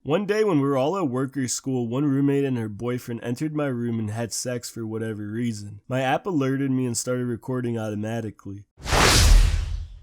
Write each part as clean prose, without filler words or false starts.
One day when we were all at work or school, one roommate and her boyfriend entered my room and had sex for whatever reason. My app alerted me and started recording automatically.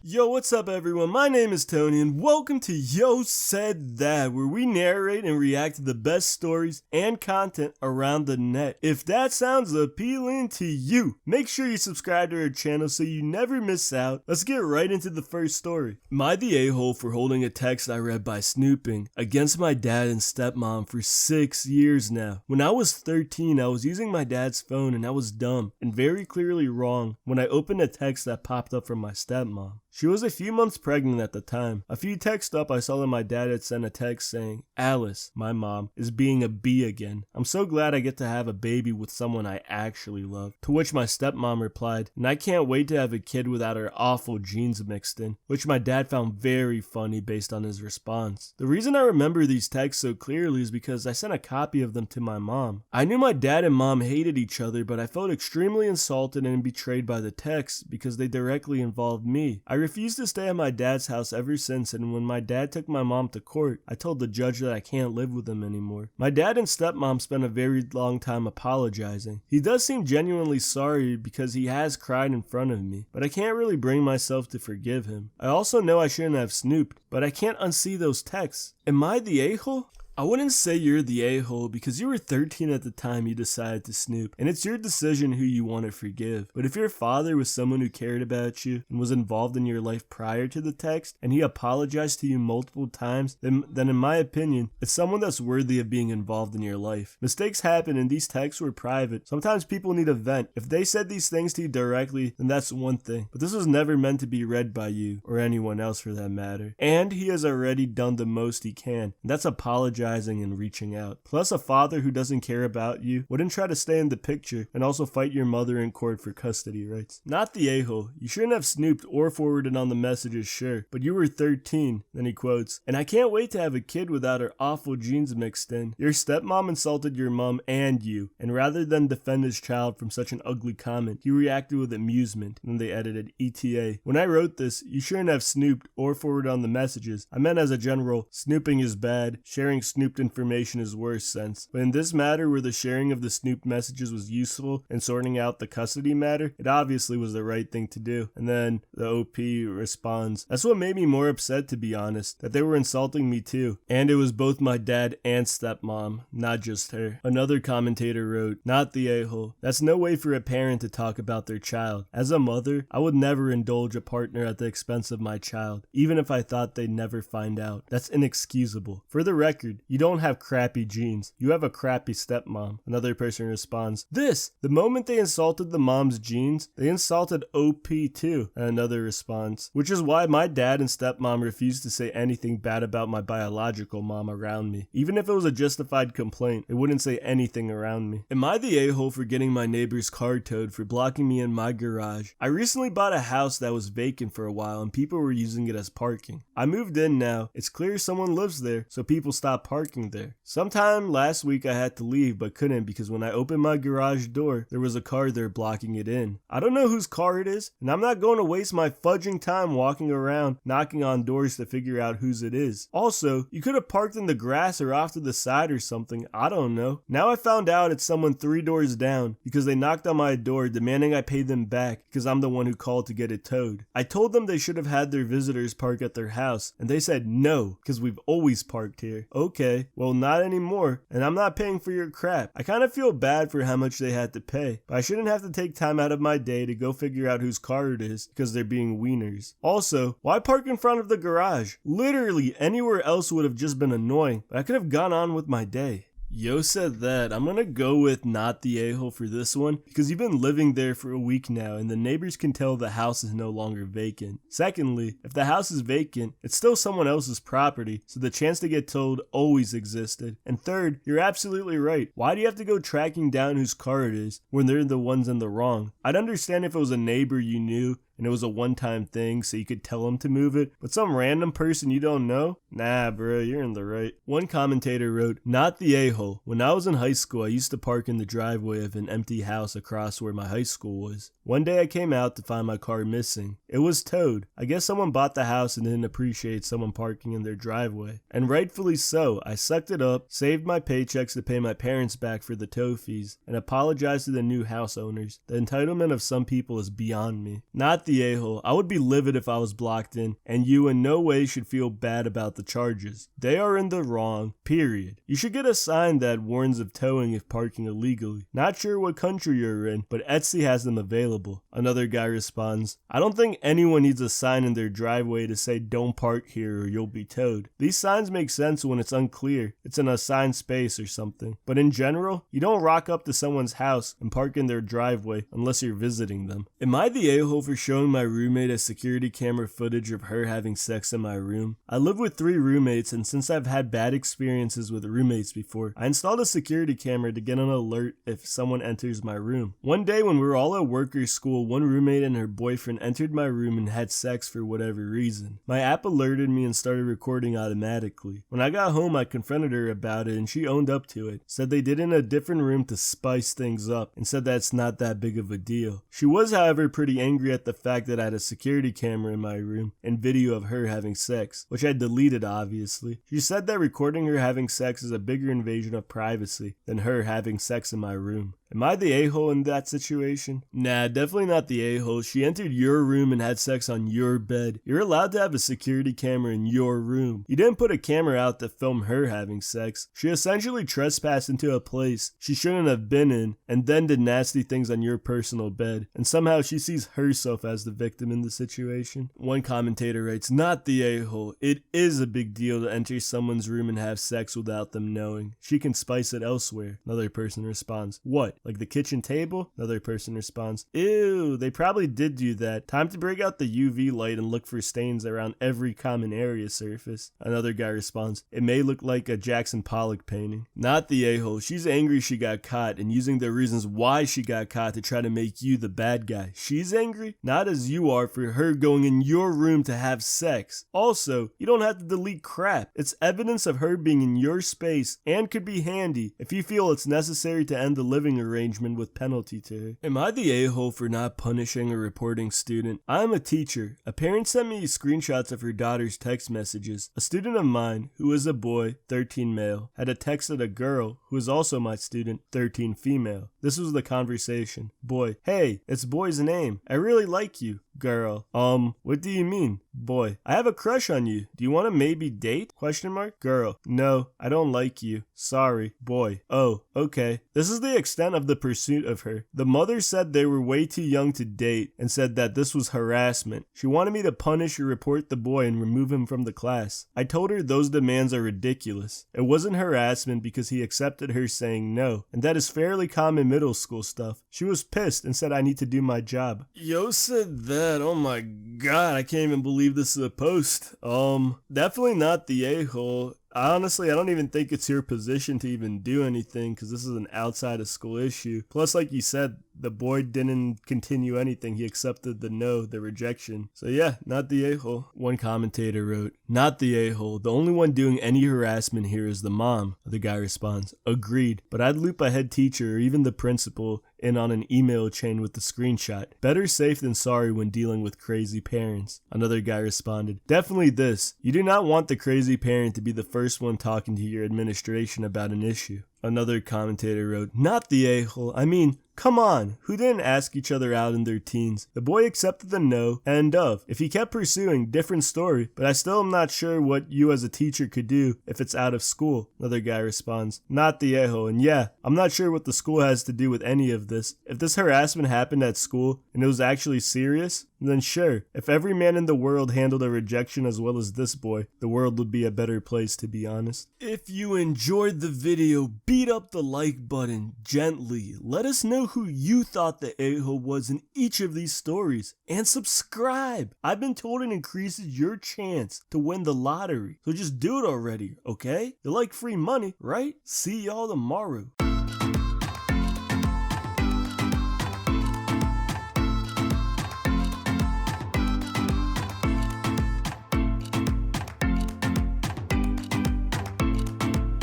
Yo, what's up everyone? My name is Tony and welcome to Yo Said That, where we narrate and react to the best stories and content around the net. If that sounds appealing to you, make sure you subscribe to our channel so you never miss out. Let's get right into the first story. Am I the a-hole for holding a text I read by snooping against my dad and stepmom for 6 years now? When I was 13, I was using my dad's phone and I was dumb and very clearly wrong when I opened a text that popped up from my stepmom. She was a few months pregnant at the time. A few texts up, I saw that my dad had sent a text saying, "Alice, my mom, is being a bee again. I'm so glad I get to have a baby with someone I actually love." To which my stepmom replied, "And I can't wait to have a kid without her awful genes mixed in," which my dad found very funny based on his response. The reason I remember these texts so clearly is because I sent a copy of them to my mom. I knew my dad and mom hated each other, but I felt extremely insulted and betrayed by the texts because they directly involved me. I refused to stay at my dad's house ever since, and when my dad took my mom to court, I told the judge that I can't live with him anymore. My dad and stepmom spent a very long time apologizing. He does seem genuinely sorry because he has cried in front of me, but I can't really bring myself to forgive him. I also know I shouldn't have snooped, but I can't unsee those texts. Am I the a-hole? I wouldn't say you're the a-hole because you were 13 at the time you decided to snoop, and it's your decision who you want to forgive. But if your father was someone who cared about you and was involved in your life prior to the text, and he apologized to you multiple times, then in my opinion, it's someone that's worthy of being involved in your life. Mistakes happen and these texts were private. Sometimes people need a vent. If they said these things to you directly, then that's one thing. But this was never meant to be read by you, or anyone else for that matter. And he has already done the most he can, and that's apologizing and reaching out. Plus, a father who doesn't care about you wouldn't try to stay in the picture and also fight your mother in court for custody rights. Not the a-hole. You shouldn't have snooped or forwarded on the messages, sure, but you were 13. Then he quotes, "And I can't wait to have a kid without her awful genes mixed in. Your stepmom insulted your mom and you, and rather than defend his child from such an ugly comment, he reacted with amusement." And they edited ETA. "When I wrote this, you shouldn't have snooped or forwarded on the messages. I meant as a general, snooping is bad, sharing snooped information is worse sense. But in this matter where the sharing of the snooped messages was useful in sorting out the custody matter, it obviously was the right thing to do." And then the OP responds, "That's what made me more upset, to be honest, that they were insulting me too. And it was both my dad and stepmom, not just her." Another commentator wrote, "Not the a-hole. That's no way for a parent to talk about their child. As a mother, I would never indulge a partner at the expense of my child, even if I thought they'd never find out. That's inexcusable. For the record, you don't have crappy genes. You have a crappy stepmom." Another person responds, The moment they insulted the mom's genes, they insulted OP too." And another response, "Which is why my dad and stepmom refused to say anything bad about my biological mom around me. Even if it was a justified complaint, they wouldn't say anything around me." Am I the a-hole for getting my neighbor's car towed for blocking me in my garage? I recently bought a house that was vacant for a while and people were using it as parking. I moved in now. It's clear someone lives there, so people stopped parking there. Sometime last week I had to leave but couldn't because when I opened my garage door, there was a car there blocking it in. I don't know whose car it is, and I'm not going to waste my fudging time walking around knocking on doors to figure out whose it is. Also, you could have parked in the grass or off to the side or something, I don't know. Now I found out it's someone 3 doors down because they knocked on my door demanding I pay them back because I'm the one who called to get it towed. I told them they should have had their visitors park at their house, and they said no, because we've always parked here. Okay, well not anymore, and I'm not paying for your crap. I kind of feel bad for how much they had to pay, but I shouldn't have to take time out of my day to go figure out whose car it is because they're being wieners. Also, why park in front of the garage? Literally anywhere else would have just been annoying, but I could have gone on with my day. Yo said that. I'm gonna go with not the a-hole for this one because you've been living there for a week now and the neighbors can tell the house is no longer vacant. Secondly, if the house is vacant, it's still someone else's property, so the chance to get towed always existed. And third, you're absolutely right. Why do you have to go tracking down whose car it is when they're the ones in the wrong? I'd understand if it was a neighbor you knew and it was a one-time thing so you could tell him to move it, but some random person you don't know? Nah, bro, you're in the right. One commentator wrote, "Not the a-hole. When I was in high school, I used to park in the driveway of an empty house across where my high school was. One day I came out to find my car missing. It was towed. I guess someone bought the house and didn't appreciate someone parking in their driveway. And rightfully so. I sucked it up, saved my paychecks to pay my parents back for the tow fees, and apologized to the new house owners. The entitlement of some people is beyond me. Not the a-hole. I would be livid if I was blocked in, and you in no way should feel bad about the charges. They are in the wrong, period. You should get a sign that warns of towing if parking illegally. Not sure what country you're in, but Etsy has them available." Another guy responds, "I don't think anyone needs a sign in their driveway to say don't park here or you'll be towed. These signs make sense when it's unclear, it's an assigned space or something. But in general, you don't rock up to someone's house and park in their driveway unless you're visiting them." Am I the a-hole for showing my roommate a security camera footage of her having sex in my room? I live with 3 roommates, and since I've had bad experiences with roommates before, I installed a security camera to get an alert if someone enters my room. One day when we were all at workers' school, one roommate and her boyfriend entered my room and had sex for whatever reason. My app alerted me and started recording automatically. When I got home, I confronted her about it and she owned up to it, said they did it in a different room to spice things up, and said that's not that big of a deal. She was, however, pretty angry at the fact that I had a security camera in my room and video of her having sex, which I deleted obviously. She said that recording her having sex is a bigger invasion of privacy than her having sex in my room. Am I the a-hole in that situation? Nah, definitely not the a-hole. She entered your room and had sex on your bed. You're allowed to have a security camera in your room. You didn't put a camera out to film her having sex. She essentially trespassed into a place she shouldn't have been in and then did nasty things on your personal bed. And somehow she sees herself as the victim in the situation. One commentator writes, "Not the a-hole. It is a big deal to enter someone's room and have sex without them knowing. She can spice it elsewhere." Another person responds, "What? Like the kitchen table?" Another person responds, "Ew, they probably did do that. Time to break out the UV light and look for stains around every common area surface." Another guy responds, "It may look like a Jackson Pollock painting." Not the a-hole. She's angry she got caught and using the reasons why she got caught to try to make you the bad guy. She's angry, not as you are, for her going in your room to have sex. Also, you don't have to delete crap. It's evidence of her being in your space and could be handy if you feel it's necessary to end the living arrangement with penalty to her. Am I the a-hole for not punishing a reporting student? I'm a teacher. A parent sent me screenshots of her daughter's text messages. A student of mine, who is a boy, 13 male, had texted a girl, who is also my student, 13 female. This was the conversation. Boy: "Hey, it's boy's name. I really like you." Girl: What do you mean?" Boy: "I have a crush on you. Do you want to maybe date? Question mark. Girl: "No, I don't like you. Sorry." Boy: "Oh, okay." This is the extent of the pursuit of her. The mother said they were way too young to date and said that this was harassment. She wanted me to punish or report the boy and remove him from the class. I told her those demands are ridiculous. It wasn't harassment because he accepted her saying no, and that is fairly common middle school stuff. She was pissed and said I need to do my job. Yo said that. Oh my god, I can't even believe this is a post. Definitely not the a-hole. Honestly, I don't even think it's your position to even do anything because this is an outside of school issue. Plus, like you said, the boy didn't continue anything. He accepted the no, the rejection. So yeah, not the a-hole. One commentator wrote, "Not the a-hole. The only one doing any harassment here is the mom." The guy responds, "Agreed, but I'd loop a head teacher or even the principal in on an email chain with the screenshot. Better safe than sorry when dealing with crazy parents." Another guy responded, "Definitely this. You do not want the crazy parent to be the first one talking to your administration about an issue." Another commentator wrote, "Not the a-hole. I mean, come on, who didn't ask each other out in their teens? The boy accepted the no, end of. If he kept pursuing, different story, but I still am not sure what you as a teacher could do if it's out of school." Another guy responds, "Not the a-hole. And yeah, I'm not sure what the school has to do with any of this. If this harassment happened at school and it was actually serious, then sure. If every man in the world handled a rejection as well as this boy, the world would be a better place, to be honest." If you enjoyed the video, beat up the like button gently. Let us know who you thought the a-hole was in each of these stories. And subscribe. I've been told it increases your chance to win the lottery. So just do it already, okay? You like free money, right? See y'all tomorrow.